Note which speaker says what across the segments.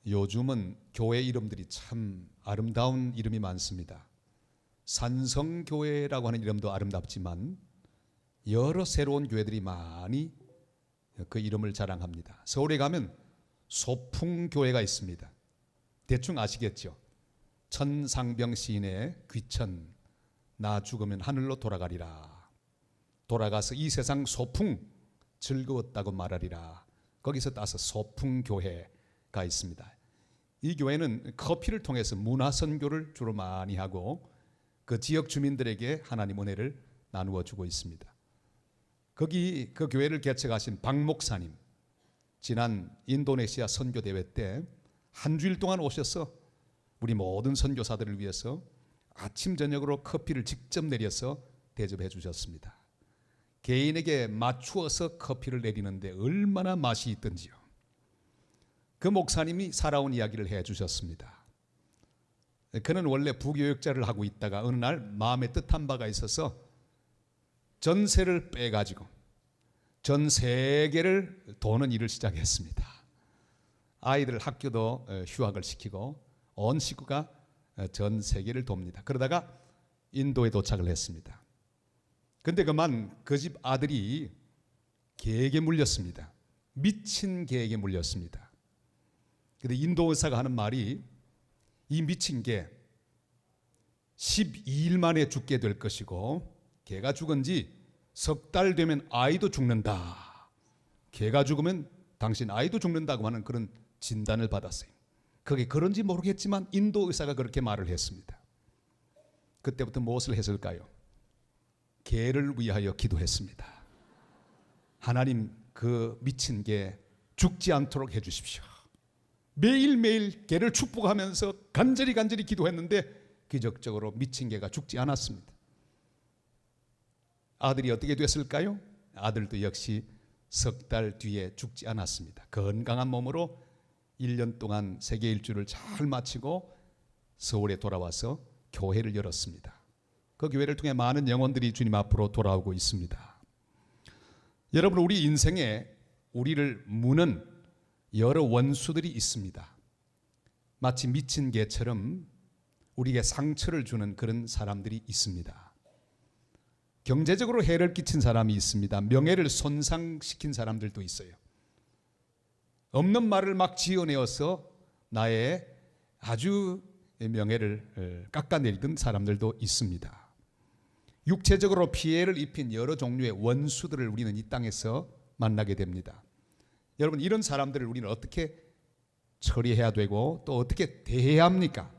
Speaker 1: 요즘은 교회 이름들이 참 아름다운 이름이 많습니다. 산성교회라고 하는 이름도 아름답지만 여러 새로운 교회들이 많이 그 이름을 자랑합니다. 서울에 가면 소풍교회가 있습니다. 대충 아시겠죠? 천상병 시인의 귀천, 나 죽으면 하늘로 돌아가리라. 돌아가서 이 세상 소풍 즐거웠다고 말하리라. 거기서 따서 소풍교회가 있습니다. 이 교회는 커피를 통해서 문화선교를 주로 많이 하고 그 지역 주민들에게 하나님 은혜를 나누어 주고 있습니다. 거기 그 교회를 개척하신 박 목사님, 지난 인도네시아 선교대회 때 한 주일 동안 오셔서 우리 모든 선교사들을 위해서 아침 저녁으로 커피를 직접 내려서 대접해 주셨습니다. 개인에게 맞추어서 커피를 내리는데 얼마나 맛이 있던지요. 그 목사님이 살아온 이야기를 해 주셨습니다. 그는 원래 부교육자를 하고 있다가 어느 날 마음에 뜻한 바가 있어서 전세를 빼가지고 전 세계를 도는 일을 시작했습니다. 아이들 학교도 휴학을 시키고 온 식구가 전 세계를 돕니다. 그러다가 인도에 도착을 했습니다. 근데 그만 그 집 아들이 개에게 물렸습니다. 미친 개에게 물렸습니다. 근데 인도 의사가 하는 말이 이 미친 개 12일 만에 죽게 될 것이고 개가 죽은 지 석 달 되면 아이도 죽는다. 개가 죽으면 당신 아이도 죽는다고 하는 그런 진단을 받았어요. 그게 그런지 모르겠지만 인도 의사가 그렇게 말을 했습니다. 그때부터 무엇을 했을까요? 개를 위하여 기도했습니다. 하나님, 그 미친 개 죽지 않도록 해주십시오. 매일매일 개를 축복하면서 간절히 기도했는데 기적적으로 미친 개가 죽지 않았습니다. 아들이 어떻게 됐을까요? 아들도 역시 석 달 뒤에 죽지 않았습니다. 건강한 몸으로 1년 동안 세계 일주를 잘 마치고 서울에 돌아와서 교회를 열었습니다. 그 교회를 통해 많은 영혼들이 주님 앞으로 돌아오고 있습니다. 여러분, 우리 인생에 우리를 무는 여러 원수들이 있습니다. 마치 미친 개처럼 우리에게 상처를 주는 그런 사람들이 있습니다. 경제적으로 해를 끼친 사람이 있습니다. 명예를 손상시킨 사람들도 있어요. 없는 말을 막 지어내어서 나의 아주 명예를 깎아내리던 사람들도 있습니다. 육체적으로 피해를 입힌 여러 종류의 원수들을 우리는 이 땅에서 만나게 됩니다. 여러분, 이런 사람들을 우리는 어떻게 처리해야 되고 또 어떻게 대해야 합니까?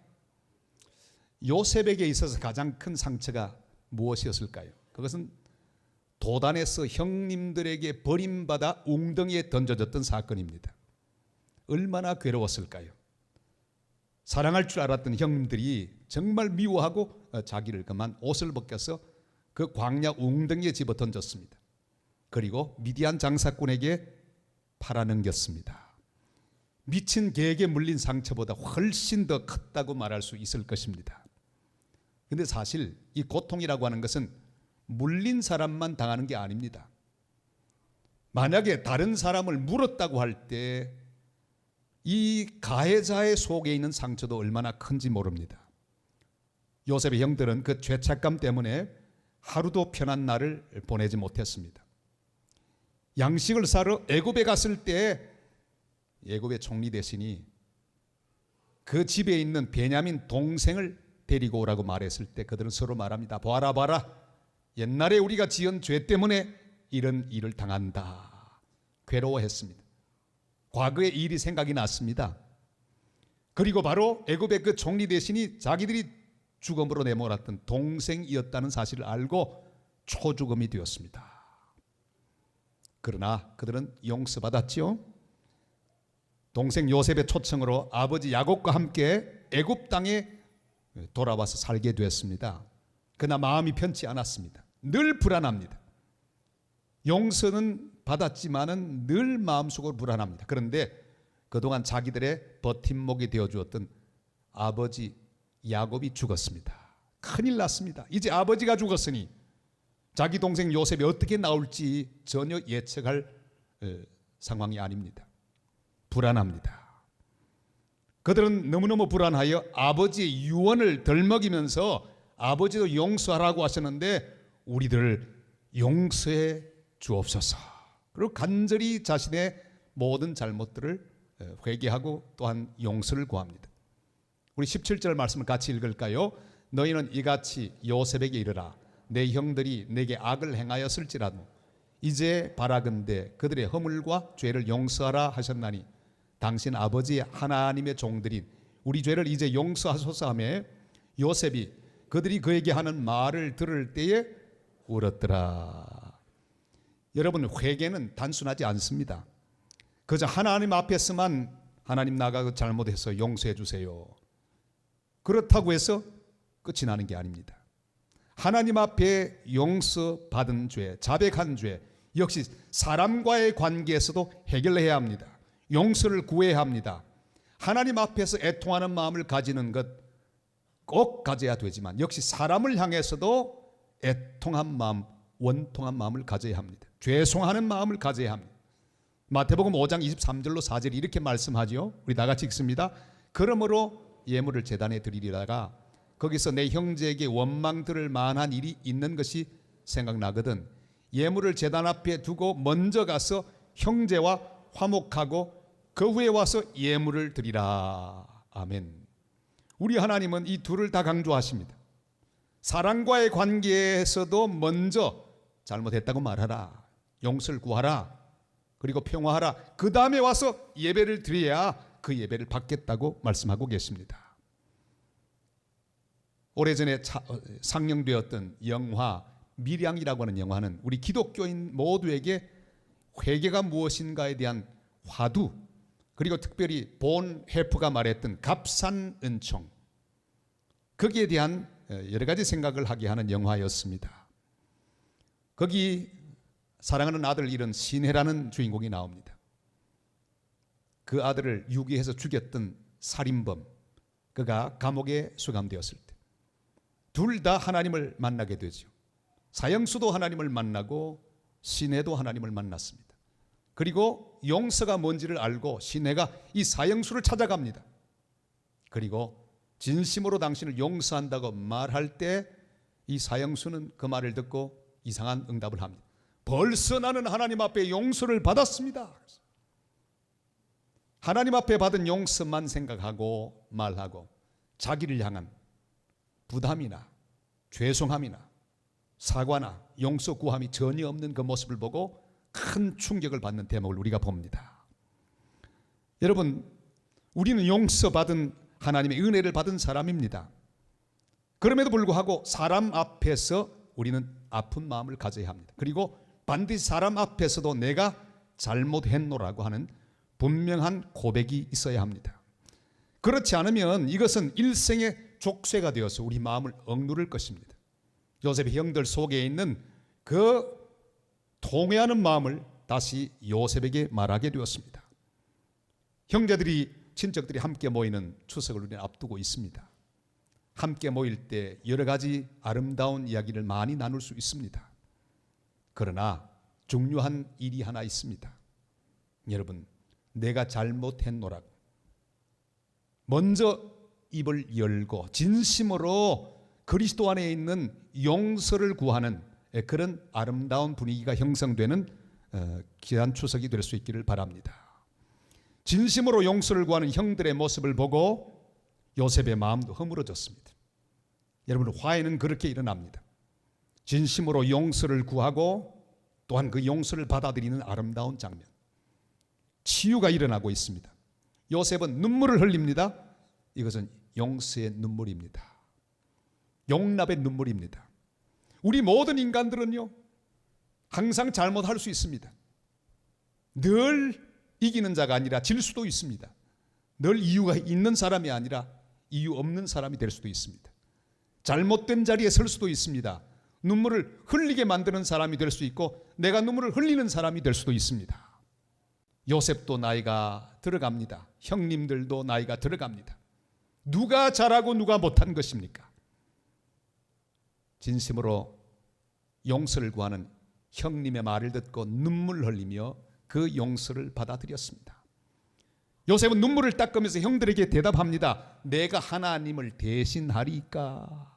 Speaker 1: 요셉에게 있어서 가장 큰 상처가 무엇이었을까요? 그것은 도단에서 형님들에게 버림받아 웅덩이에 던져졌던 사건입니다. 얼마나 괴로웠을까요? 사랑할 줄 알았던 형님들이 정말 미워하고 자기를 그만 옷을 벗겨서 그 광야 웅덩이에 집어 던졌습니다. 그리고 미디안 장사꾼에게 팔아넘겼습니다. 미친 개에게 물린 상처보다 훨씬 더 컸다고 말할 수 있을 것입니다. 그런데 사실 이 고통이라고 하는 것은 물린 사람만 당하는 게 아닙니다. 만약에 다른 사람을 물었다고 할 때 이 가해자의 속에 있는 상처도 얼마나 큰지 모릅니다. 요셉의 형들은 그 죄책감 때문에 하루도 편한 날을 보내지 못했습니다. 양식을 사러 애굽에 갔을 때 애굽의 총리 대신이 그 집에 있는 베냐민 동생을 데리고 오라고 말했을 때 그들은 서로 말합니다. 봐라, 옛날에 우리가 지은 죄 때문에 이런 일을 당한다. 괴로워했습니다. 과거의 일이 생각이 났습니다. 그리고 바로 애굽의 그 총리 대신이 자기들이 죽음으로 내몰았던 동생이었다는 사실을 알고 초죽음이 되었습니다. 그러나 그들은 용서받았지요. 동생 요셉의 초청으로 아버지 야곱과 함께 애굽 땅에 돌아와서 살게 되었습니다. 그러나 마음이 편치 않았습니다. 늘 불안합니다. 용서는 받았지만은 늘 마음속으로 불안합니다. 그런데 그동안 자기들의 버팀목이 되어주었던 아버지 야곱이 죽었습니다. 큰일 났습니다. 이제 아버지가 죽었으니 자기 동생 요셉이 어떻게 나올지 전혀 예측할 상황이 아닙니다. 불안합니다. 그들은 너무너무 불안하여 아버지의 유언을 덜먹이면서 아버지도 용서하라고 하셨는데 우리들을 용서해 주옵소서. 그리고 간절히 자신의 모든 잘못들을 회개하고 또한 용서를 구합니다. 우리 17절 말씀을 같이 읽을까요? 너희는 이같이 요셉에게 이르라. 내 형들이 내게 악을 행하였을지라도 이제 바라건대 그들의 허물과 죄를 용서하라 하셨나니 당신 아버지 하나님의 종들인 우리 죄를 이제 용서하소서 하며 요셉이 그들이 그에게 하는 말을 들을 때에 울었더라. 여러분, 회개는 단순하지 않습니다. 그저 하나님 앞에서만 하나님 나가 잘못해서 용서해 주세요, 그렇다고 해서 끝이 나는 게 아닙니다. 하나님 앞에 용서받은 죄, 자백한 죄 역시 사람과의 관계에서도 해결해야 합니다. 용서를 구해야 합니다. 하나님 앞에서 애통하는 마음을 가지는 것 꼭 가져야 되지만 역시 사람을 향해서도 애통한 마음, 원통한 마음을 가져야 합니다. 죄송하는 마음을 가져야 합니다. 마태복음 5장 23절로 4절이 이렇게 말씀하죠. 우리 다 같이 읽습니다. 그러므로 예물을 제단에 드리리다가 거기서 내 형제에게 원망 들을 만한 일이 있는 것이 생각나거든 예물을 제단 앞에 두고 먼저 가서 형제와 화목하고 그 후에 와서 예물을 드리라. 아멘. 우리 하나님은 이 둘을 다 강조하십니다. 사랑과의 관계에서도 먼저 잘못했다고 말하라, 용서를 구하라, 그리고 평화하라. 그 다음에 와서 예배를 드려야 그 예배를 받겠다고 말씀하고 계십니다. 오래전에 상영되었던 영화 밀양이라고 하는 영화는 우리 기독교인 모두에게 회개가 무엇인가에 대한 화두, 그리고 특별히 본 해프가 말했던 값산은총, 거기에 대한 여러 가지 생각을 하게 하는 영화였습니다. 거기 사랑하는 아들을 잃은 신혜라는 주인공이 나옵니다. 그 아들을 유기해서 죽였던 살인범, 그가 감옥에 수감되었을 때 둘 다 하나님을 만나게 되죠. 사형수도 하나님을 만나고 신혜도 하나님을 만났습니다. 그리고 용서가 뭔지를 알고 신혜가 이 사형수를 찾아갑니다. 그리고 진심으로 당신을 용서한다고 말할 때 이 사형수는 그 말을 듣고 이상한 응답을 합니다. 벌써 나는 하나님 앞에 용서를 받았습니다. 하나님 앞에 받은 용서만 생각하고 말하고 자기를 향한 부담이나 죄송함이나 사과나 용서 구함이 전혀 없는 그 모습을 보고 큰 충격을 받는 대목을 우리가 봅니다. 여러분, 우리는 용서받은 하나님의 은혜를 받은 사람입니다. 그럼에도 불구하고 사람 앞에서 우리는 아픈 마음을 가져야 합니다. 그리고 반드시 사람 앞에서도 내가 잘못했노라고 하는 분명한 고백이 있어야 합니다. 그렇지 않으면 이것은 일생의 족쇄가 되어서 우리 마음을 억누를 것입니다. 요셉의 형들 속에 있는 그 통회하는 마음을 다시 요셉에게 말하게 되었습니다. 형제들이, 친척들이 함께 모이는 추석을 우리는 앞두고 있습니다. 함께 모일 때 여러 가지 아름다운 이야기를 많이 나눌 수 있습니다. 그러나 중요한 일이 하나 있습니다. 여러분, 내가 잘못했노라고 먼저 입을 열고 진심으로 그리스도 안에 있는 용서를 구하는 그런 아름다운 분위기가 형성되는 귀한 추석이 될 수 있기를 바랍니다. 진심으로 용서를 구하는 형들의 모습을 보고 요셉의 마음도 허물어졌습니다. 여러분, 화해는 그렇게 일어납니다. 진심으로 용서를 구하고 또한 그 용서를 받아들이는 아름다운 장면, 치유가 일어나고 있습니다. 요셉은 눈물을 흘립니다. 이것은 용서의 눈물입니다. 용납의 눈물입니다. 우리 모든 인간들은요, 항상 잘못할 수 있습니다. 늘 이기는 자가 아니라 질 수도 있습니다. 늘 이유가 있는 사람이 아니라 이유 없는 사람이 될 수도 있습니다. 잘못된 자리에 설 수도 있습니다. 눈물을 흘리게 만드는 사람이 될 수 있고 내가 눈물을 흘리는 사람이 될 수도 있습니다. 요셉도 나이가 들어갑니다. 형님들도 나이가 들어갑니다. 누가 잘하고 누가 못한 것입니까? 진심으로 용서를 구하는 형님의 말을 듣고 눈물 흘리며 그 용서를 받아들였습니다. 요셉은 눈물을 닦으면서 형들에게 대답합니다. 내가 하나님을 대신하리까.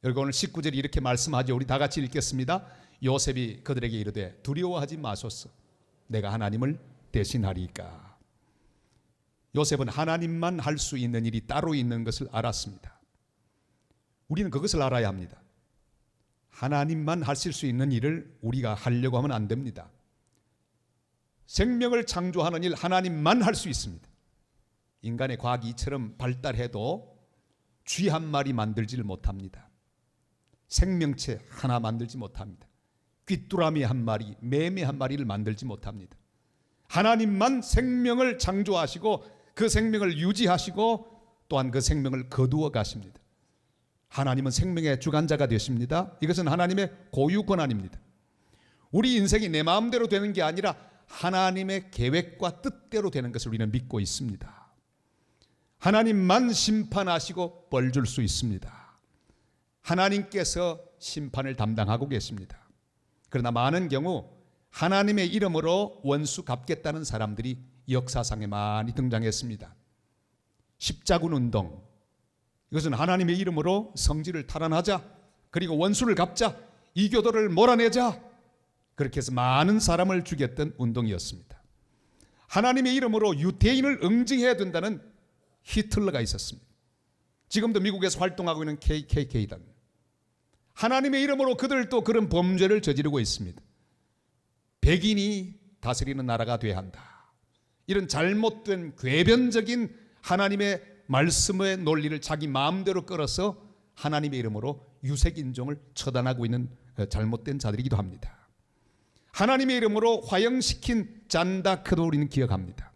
Speaker 1: 여러분, 오늘 19절이 이렇게 말씀하죠. 우리 다 같이 읽겠습니다. 요셉이 그들에게 이르되 두려워하지 마소서, 내가 하나님을 대신하리까. 요셉은 하나님만 할 수 있는 일이 따로 있는 것을 알았습니다. 우리는 그것을 알아야 합니다. 하나님만 하실 수 있는 일을 우리가 하려고 하면 안 됩니다. 생명을 창조하는 일 하나님만 할 수 있습니다. 인간의 과학이 이처럼 발달해도 쥐 한 마리 만들지를 못합니다. 생명체 하나 만들지 못합니다. 귀뚜라미 한 마리, 매미 한 마리를 만들지 못합니다. 하나님만 생명을 창조하시고 그 생명을 유지하시고 또한 그 생명을 거두어 가십니다. 하나님은 생명의 주관자가 되십니다. 이것은 하나님의 고유 권한입니다. 우리 인생이 내 마음대로 되는 게 아니라 하나님의 계획과 뜻대로 되는 것을 우리는 믿고 있습니다. 하나님만 심판하시고 벌 줄 수 있습니다. 하나님께서 심판을 담당하고 계십니다. 그러나 많은 경우 하나님의 이름으로 원수 갚겠다는 사람들이 역사상에 많이 등장했습니다. 십자군 운동, 이것은 하나님의 이름으로 성질을 탈환하자, 그리고 원수를 갚자, 이교도를 몰아내자, 그렇게 해서 많은 사람을 죽였던 운동이었습니다. 하나님의 이름으로 유대인을 응징해야 된다는 히틀러가 있었습니다. 지금도 미국에서 활동하고 있는 KKK단, 하나님의 이름으로 그들도 그런 범죄를 저지르고 있습니다. 백인이 다스리는 나라가 돼야 한다, 이런 잘못된 궤변적인 하나님의 말씀의 논리를 자기 마음대로 끌어서 하나님의 이름으로 유색인종을 처단하고 있는 잘못된 자들이기도 합니다. 하나님의 이름으로 화형시킨 잔다크도 우리는 기억합니다.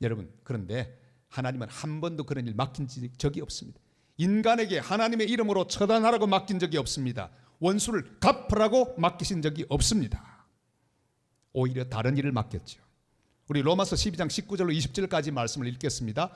Speaker 1: 여러분, 그런데 하나님은 한 번도 그런 일 맡긴 적이 없습니다. 인간에게 하나님의 이름으로 처단하라고 맡긴 적이 없습니다. 원수를 갚으라고 맡기신 적이 없습니다. 오히려 다른 일을 맡겼죠. 우리 로마서 12장 19절로 20절까지 말씀을 읽겠습니다.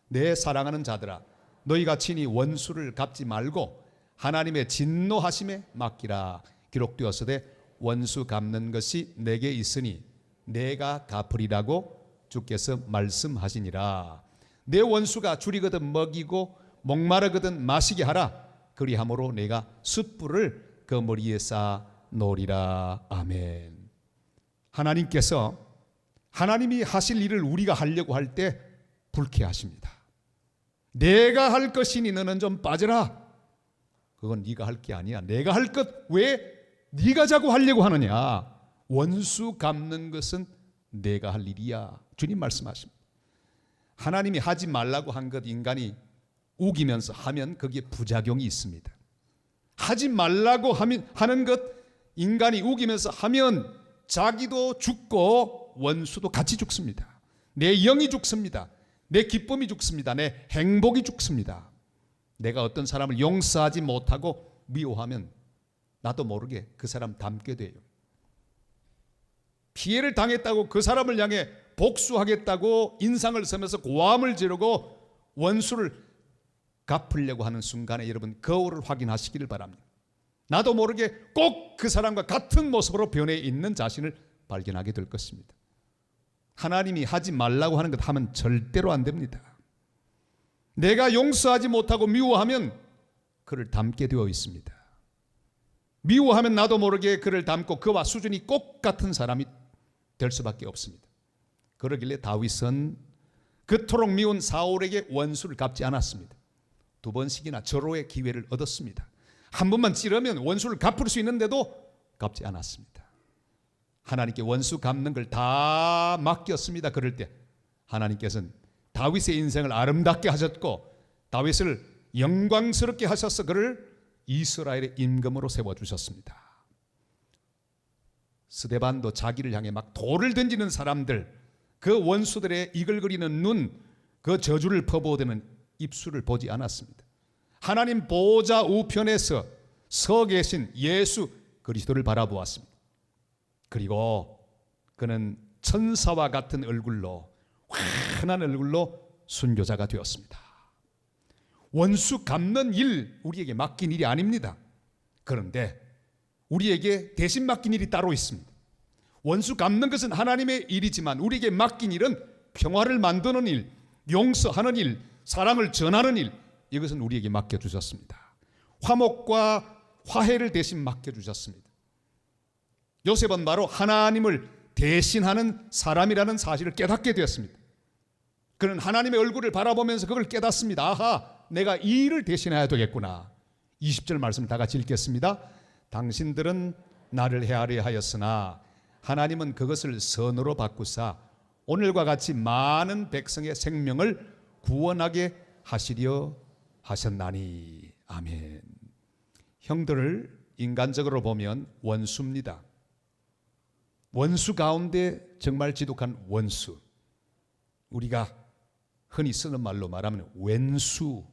Speaker 1: 내 사랑하는 자들아, 너희가 친히 원수를 갚지 말고 하나님의 진노하심에 맡기라. 기록되었으되 원수 갚는 것이 내게 있으니 내가 갚으리라고 주께서 말씀하시니라. 내 원수가 줄이거든 먹이고 목마르거든 마시게 하라. 그리함으로 내가 숯불을 그 머리에 쌓아 놓으리라. 아멘. 하나님께서 하나님이 하실 일을 우리가 하려고 할 때 불쾌하십니다. 내가 할 것이니 너는 좀 빠져라. 그건 네가 할 게 아니야. 내가 할 것 왜 네가 자꾸 하려고 하느냐. 원수 갚는 것은 내가 할 일이야. 주님 말씀하십니다. 하나님이 하지 말라고 한 것 인간이 우기면서 하면 거기에 부작용이 있습니다. 하지 말라고 하는 것 인간이 우기면서 하면 자기도 죽고 원수도 같이 죽습니다. 내 영이 죽습니다. 내 기쁨이 죽습니다. 내 행복이 죽습니다. 내가 어떤 사람을 용서하지 못하고 미워하면 나도 모르게 그 사람 닮게 돼요. 피해를 당했다고 그 사람을 향해 복수하겠다고 인상을 쓰면서 고함을 지르고 원수를 갚으려고 하는 순간에 여러분 거울을 확인하시기를 바랍니다. 나도 모르게 꼭 그 사람과 같은 모습으로 변해 있는 자신을 발견하게 될 것입니다. 하나님이 하지 말라고 하는 것 하면 절대로 안 됩니다. 내가 용서하지 못하고 미워하면 그를 닮게 되어 있습니다. 미워하면 나도 모르게 그를 닮고 그와 수준이 꼭 같은 사람이 될 수밖에 없습니다. 그러길래 다윗은 그토록 미운 사울에게 원수를 갚지 않았습니다. 2번씩이나 절호의 기회를 얻었습니다. 한 번만 찌르면 원수를 갚을 수 있는데도 갚지 않았습니다. 하나님께 원수 갚는 걸 다 맡겼습니다. 그럴 때 하나님께서는 다윗의 인생을 아름답게 하셨고 다윗을 영광스럽게 하셔서 그를 이스라엘의 임금으로 세워주셨습니다. 스데반도 자기를 향해 막 돌을 던지는 사람들, 그 원수들의 이글거리는 눈, 그 저주를 퍼부어대는 입술을 보지 않았습니다. 하나님 보좌 우편에서 서 계신 예수 그리스도를 바라보았습니다. 그리고 그는 천사와 같은 얼굴로, 환한 얼굴로 순교자가 되었습니다. 원수 갚는 일 우리에게 맡긴 일이 아닙니다. 그런데 우리에게 대신 맡긴 일이 따로 있습니다. 원수 갚는 것은 하나님의 일이지만 우리에게 맡긴 일은 평화를 만드는 일, 용서하는 일, 사랑을 전하는 일, 이것은 우리에게 맡겨주셨습니다. 화목과 화해를 대신 맡겨주셨습니다. 요셉은 바로 하나님을 대신하는 사람이라는 사실을 깨닫게 되었습니다. 그는 하나님의 얼굴을 바라보면서 그걸 깨닫습니다. 아하, 내가 이 일을 대신해야 되겠구나. 20절 말씀을 다 같이 읽겠습니다. 당신들은 나를 헤아려 하였으나 하나님은 그것을 선으로 바꾸사 오늘과 같이 많은 백성의 생명을 구원하게 하시려 하셨나니. 아멘. 형들을 인간적으로 보면 원수입니다. 원수 가운데 정말 지독한 원수, 우리가 흔히 쓰는 말로 말하면 왼수,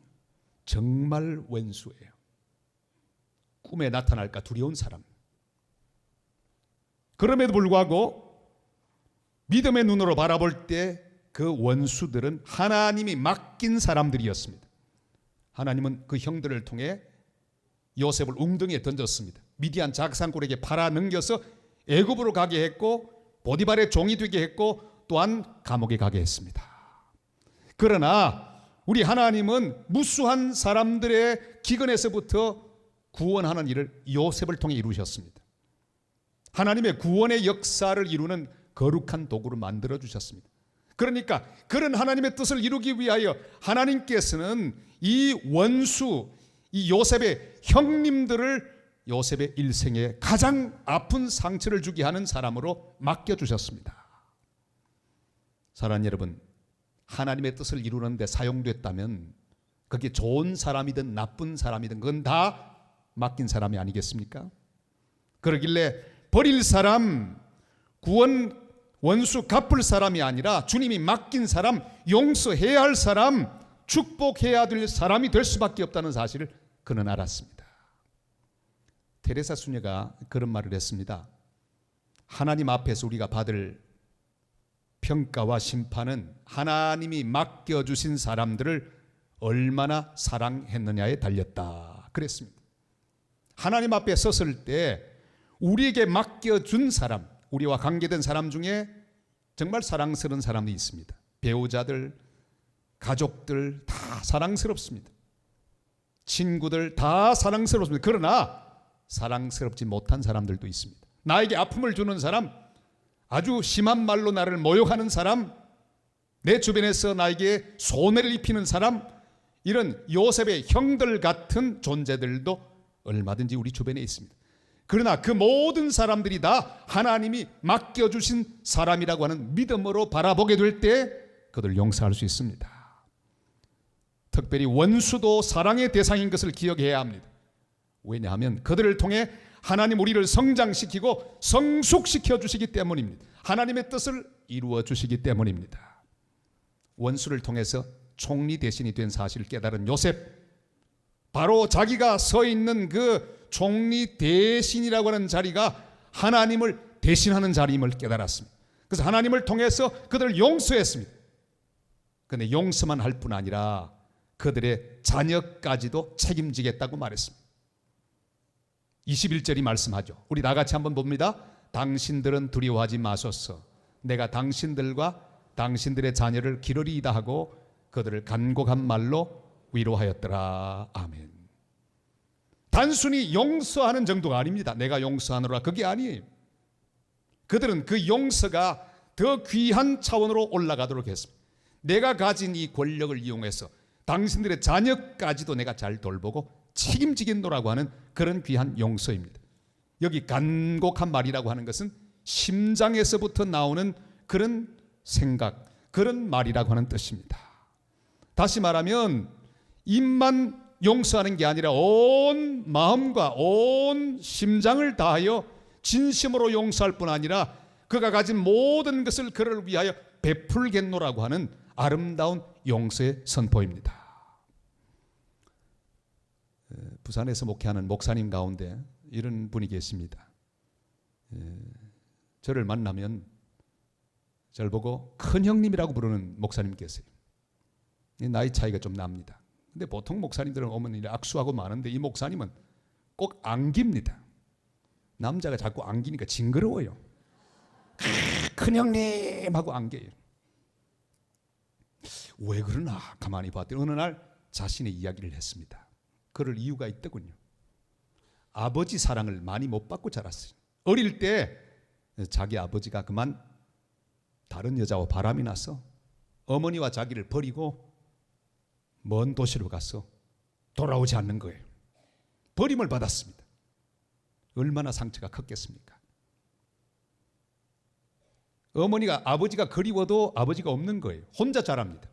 Speaker 1: 정말 왼수예요. 꿈에 나타날까 두려운 사람. 그럼에도 불구하고 믿음의 눈으로 바라볼 때 그 원수들은 하나님이 맡긴 사람들이었습니다. 하나님은 그 형들을 통해 요셉을 웅덩이에 던졌습니다. 미디안 작산꾼에게 팔아 넘겨서 애굽으로 가게 했고 보디발의 종이 되게 했고 또한 감옥에 가게 했습니다. 그러나 우리 하나님은 무수한 사람들의 기근에서부터 구원하는 일을 요셉을 통해 이루셨습니다. 하나님의 구원의 역사를 이루는 거룩한 도구를 만들어 주셨습니다. 그러니까 그런 하나님의 뜻을 이루기 위하여 하나님께서는 이 원수, 이 요셉의 형님들을 요셉의 일생에 가장 아픈 상처를 주게 하는 사람으로 맡겨주셨습니다. 사랑하는 여러분, 하나님의 뜻을 이루는 데 사용됐다면 그게 좋은 사람이든 나쁜 사람이든 그건 다 맡긴 사람이 아니겠습니까? 그러길래 버릴 사람, 구원 원수 갚을 사람이 아니라 주님이 맡긴 사람, 용서해야 할 사람, 축복해야 될 사람이 될 수밖에 없다는 사실을 그는 알았습니다. 테레사 수녀가 그런 말을 했습니다. 하나님 앞에서 우리가 받을 평가와 심판은 하나님이 맡겨주신 사람들을 얼마나 사랑했느냐에 달렸다 그랬습니다. 하나님 앞에 섰을 때 우리에게 맡겨준 사람, 우리와 관계된 사람 중에 정말 사랑스러운 사람이 있습니다. 배우자들, 가족들 다 사랑스럽습니다. 친구들 다 사랑스럽습니다. 그러나 사랑스럽지 못한 사람들도 있습니다. 나에게 아픔을 주는 사람, 아주 심한 말로 나를 모욕하는 사람, 내 주변에서 나에게 손해를 입히는 사람, 이런 요셉의 형들 같은 존재들도 얼마든지 우리 주변에 있습니다. 그러나 그 모든 사람들이 다 하나님이 맡겨주신 사람이라고 하는 믿음으로 바라보게 될 때 그들을 용서할 수 있습니다. 특별히 원수도 사랑의 대상인 것을 기억해야 합니다. 왜냐하면 그들을 통해 하나님 우리를 성장시키고 성숙시켜 주시기 때문입니다. 하나님의 뜻을 이루어 주시기 때문입니다. 원수를 통해서 총리 대신이 된 사실을 깨달은 요셉, 바로 자기가 서 있는 그 총리 대신이라고 하는 자리가 하나님을 대신하는 자리임을 깨달았습니다. 그래서 하나님을 통해서 그들을 용서했습니다. 그런데 용서만 할 뿐 아니라 그들의 자녀까지도 책임지겠다고 말했습니다. 21절이 말씀하죠. 우리 나같이 한번 봅니다. 당신들은 두려워하지 마소서. 내가 당신들과 당신들의 자녀를 기르리이다 하고 그들을 간곡한 말로 위로하였더라. 아멘. 단순히 용서하는 정도가 아닙니다. 내가 용서하노라, 그게 아니에요. 그들은 그 용서가 더 귀한 차원으로 올라가도록 했습니다. 내가 가진 이 권력을 이용해서 당신들의 자녀까지도 내가 잘 돌보고 책임지겠노라고 하는 그런 귀한 용서입니다. 여기 간곡한 말이라고 하는 것은 심장에서부터 나오는 그런 생각, 그런 말이라고 하는 뜻입니다. 다시 말하면 입만 용서하는 게 아니라 온 마음과 온 심장을 다하여 진심으로 용서할 뿐 아니라 그가 가진 모든 것을 그를 위하여 베풀겠노라고 하는 아름다운 용서의 선포입니다. 부산에서 목회하는 목사님 가운데 이런 분이 계십니다. 저를 만나면 저를 보고 큰 형님이라고 부르는 목사님 계세요. 나이 차이가 좀 납니다. 근데 보통 목사님들은 오면 이렇게 악수하고 마는데 이 목사님은 꼭 안깁니다. 남자가 자꾸 안기니까 징그러워요. 큰 형님 하고 안겨요. 왜 그러나 가만히 봤더니 어느 날 자신의 이야기를 했습니다. 그럴 이유가 있더군요. 아버지 사랑을 많이 못 받고 자랐어요. 어릴 때 자기 아버지가 그만 다른 여자와 바람이 나서 어머니와 자기를 버리고 먼 도시로 가서 돌아오지 않는 거예요. 버림을 받았습니다. 얼마나 상처가 컸겠습니까? 어머니가 아버지가 그리워도 아버지가 없는 거예요. 혼자 자랍니다.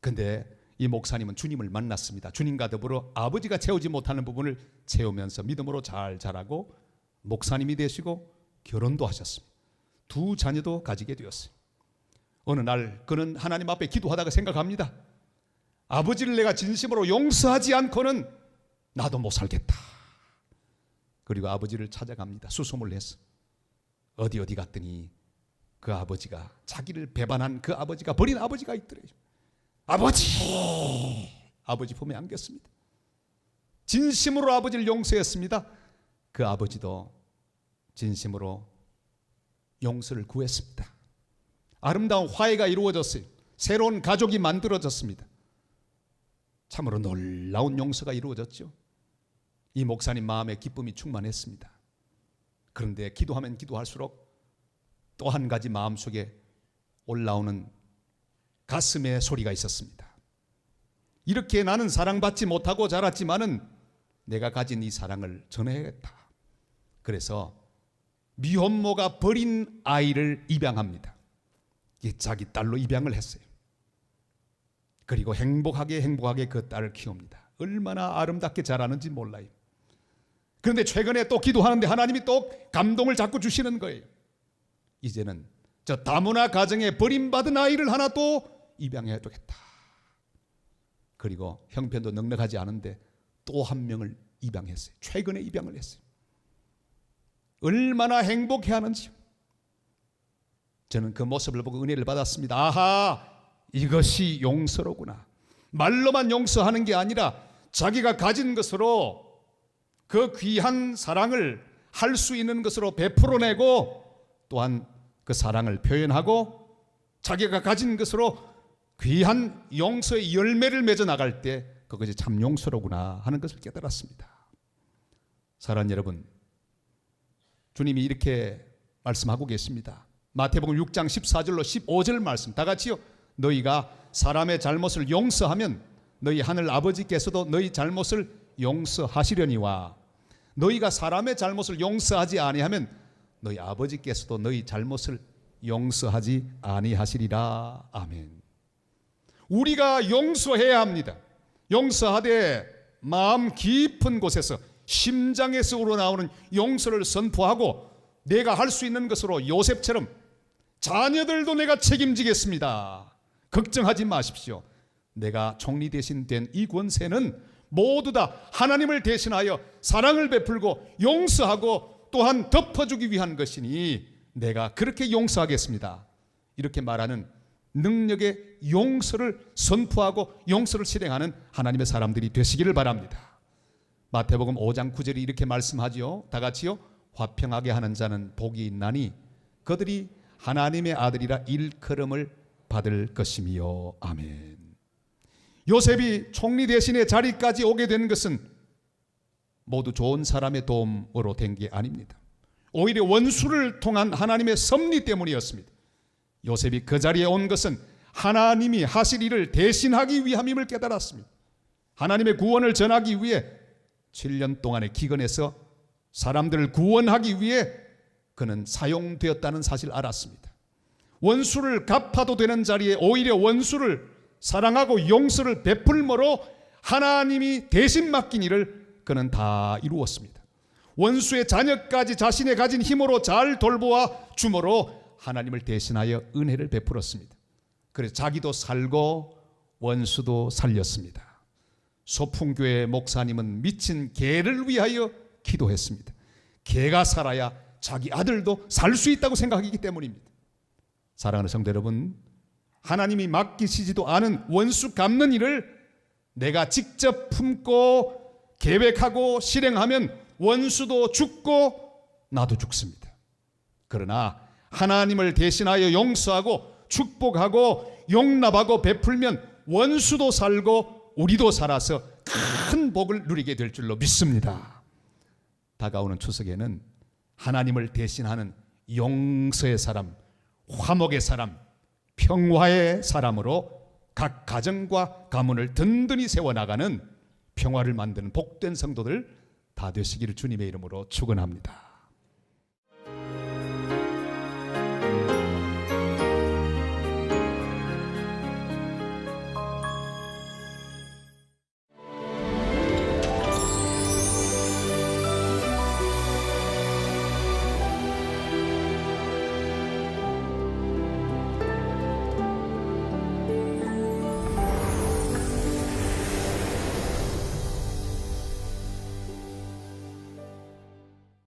Speaker 1: 근데 이 목사님은 주님을 만났습니다. 주님과 더불어 아버지가 채우지 못하는 부분을 채우면서 믿음으로 잘 자라고 목사님이 되시고 결혼도 하셨습니다. 두 자녀도 가지게 되었어요. 어느 날 그는 하나님 앞에 기도하다가 생각합니다. 아버지를 내가 진심으로 용서하지 않고는 나도 못 살겠다. 그리고 아버지를 찾아갑니다. 수소문을 해서 어디 갔더니 그 아버지가, 자기를 배반한 그 아버지가, 버린 아버지가 있더래요. 아버지 품에 안겼습니다. 진심으로 아버지를 용서했습니다. 그 아버지도 진심으로 용서를 구했습니다. 아름다운 화해가 이루어졌어요. 새로운 가족이 만들어졌습니다. 참으로 놀라운 용서가 이루어졌죠. 이 목사님 마음에 기쁨이 충만했습니다. 그런데 기도하면 기도할수록 또 한 가지 마음속에 올라오는 가슴의 소리가 있었습니다. 이렇게 나는 사랑받지 못하고 자랐지만은 내가 가진 이 사랑을 전해야겠다. 그래서 미혼모가 버린 아이를 입양합니다. 자기 딸로 입양을 했어요. 그리고 행복하게 그 딸을 키웁니다. 얼마나 아름답게 자라는지 몰라요. 그런데 최근에 또 기도하는데 하나님이 또 감동을 자꾸 주시는 거예요. 이제는 저 다문화 가정에 버림받은 아이를 하나 또 입양해 두겠다. 그리고 형편도 넉넉하지 않은데 또 한 명을 입양했어요. 최근에 입양을 했어요. 얼마나 행복해하는지요. 저는 그 모습을 보고 은혜를 받았습니다. 아하, 이것이 용서로구나. 말로만 용서하는 게 아니라 자기가 가진 것으로 그 귀한 사랑을 할 수 있는 것으로 베풀어내고, 또한 그 사랑을 표현하고 자기가 가진 것으로 귀한 용서의 열매를 맺어 나갈 때 그것이 참 용서로구나 하는 것을 깨달았습니다. 사랑하는 여러분, 주님이 이렇게 말씀하고 계십니다. 마태복음 6장 14절로 15절 말씀 다 같이요. 너희가 사람의 잘못을 용서하면 너희 하늘 아버지께서도 너희 잘못을 용서하시려니와 너희가 사람의 잘못을 용서하지 아니하면 너희 아버지께서도 너희 잘못을 용서하지 아니하시리라. 아멘. 우리가 용서해야 합니다. 용서하되 마음 깊은 곳에서, 심장에서 우러나오는 용서를 선포하고 내가 할 수 있는 것으로 요셉처럼 자녀들도 내가 책임지겠습니다. 걱정하지 마십시오. 내가 총리 대신 된 이 권세는 모두 다 하나님을 대신하여 사랑을 베풀고 용서하고 또한 덮어주기 위한 것이니 내가 그렇게 용서하겠습니다. 이렇게 말하는 능력의 용서를 선포하고 용서를 실행하는 하나님의 사람들이 되시기를 바랍니다. 마태복음 5장 9절이 이렇게 말씀하지요. 다 같이요. 화평하게 하는 자는 복이 있나니 그들이 하나님의 아들이라 일컬음을 받을 것이며. 아멘. 요셉이 총리 대신의 자리까지 오게 된 것은 모두 좋은 사람의 도움으로 된 게 아닙니다. 오히려 원수를 통한 하나님의 섭리 때문이었습니다. 요셉이 그 자리에 온 것은 하나님이 하실 일을 대신하기 위함임을 깨달았습니다. 하나님의 구원을 전하기 위해 7년 동안의 기근에서 사람들을 구원하기 위해 그는 사용되었다는 사실을 알았습니다. 원수를 갚아도 되는 자리에 오히려 원수를 사랑하고 용서를 베풀므로 하나님이 대신 맡긴 일을 그는 다 이루었습니다. 원수의 자녀까지 자신의 가진 힘으로 잘 돌보아 주므로 하나님을 대신하여 은혜를 베풀었습니다. 그래서 자기도 살고 원수도 살렸습니다. 소풍교회 목사님은 미친 개를 위하여 기도했습니다. 개가 살아야 자기 아들도 살 수 있다고 생각하기 때문입니다. 사랑하는 성도 여러분, 하나님이 맡기시지도 않은 원수 갚는 일을 내가 직접 품고 계획하고 실행하면 원수도 죽고 나도 죽습니다. 그러나 하나님을 대신하여 용서하고 축복하고 용납하고 베풀면 원수도 살고 우리도 살아서 큰 복을 누리게 될 줄로 믿습니다. 다가오는 추석에는 하나님을 대신하는 용서의 사람, 화목의 사람, 평화의 사람으로 각 가정과 가문을 든든히 세워나가는 평화를 만드는 복된 성도들 다 되시기를 주님의 이름으로 축원합니다.